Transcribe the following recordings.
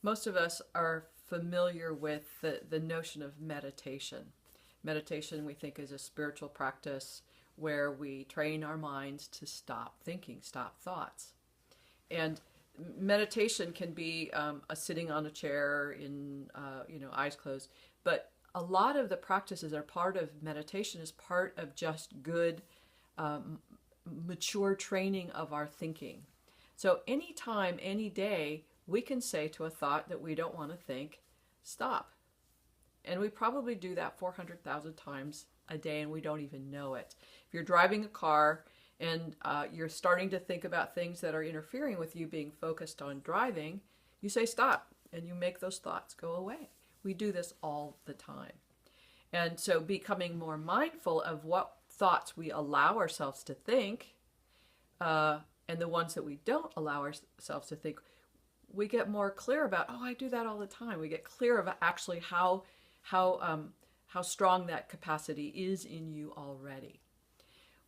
Most of us are familiar with the notion of meditation. Meditation, we think, is a spiritual practice where we train our minds to stop thinking, stop thoughts. And meditation can be a sitting on a chair in, eyes closed. But a lot of the practices are part of meditation, is part of just good, mature training of our thinking. So anytime, any day, we can say to a thought that we don't want to think, stop. And we probably do that 400,000 times a day and we don't even know it. If you're driving a car and you're starting to think about things that are interfering with you being focused on driving, you say stop and you make those thoughts go away. We do this all the time. And so becoming more mindful of what thoughts we allow ourselves to think and the ones that we don't allow ourselves to think, we get more clear about, oh, I do that all the time. We get clear of actually how strong that capacity is in you already.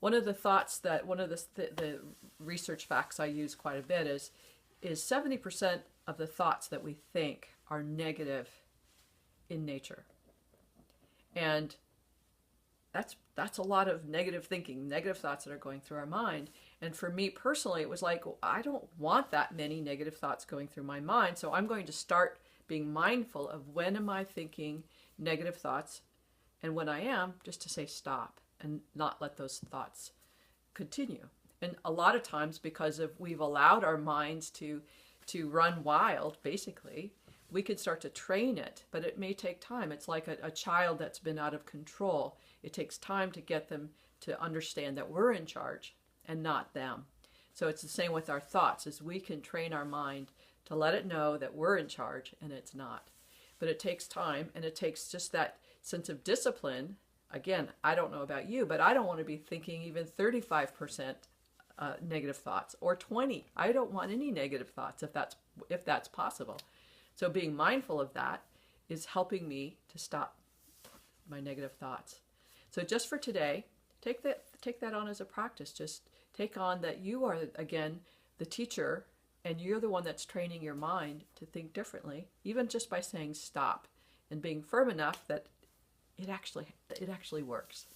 One of the thoughts that, one of the research facts I use quite a bit is 70% of the thoughts that we think are negative in nature. And that's a lot of negative thinking, negative thoughts that are going through our mind. And for me personally, it was like, well, I don't want that many negative thoughts going through my mind. So I'm going to start being mindful of when am I thinking negative thoughts, and when I am, just to say stop and not let those thoughts continue. And a lot of times, because we've allowed our minds to run wild, basically, we can start to train it, but it may take time. It's like a child that's been out of control. It takes time to get them to understand that we're in charge and not them. So it's the same with our thoughts, is we can train our mind to let it know that we're in charge and it's not. But it takes time, and it takes just that sense of discipline. Again, I don't know about you, but I don't want to be thinking even 35% negative thoughts or 20. I don't want any negative thoughts if that's possible. So being mindful of that is helping me to stop my negative thoughts. So just for today, take that on as a practice. Just take on that you are, again, the teacher, and you're the one that's training your mind to think differently, even just by saying stop and being firm enough that it actually works.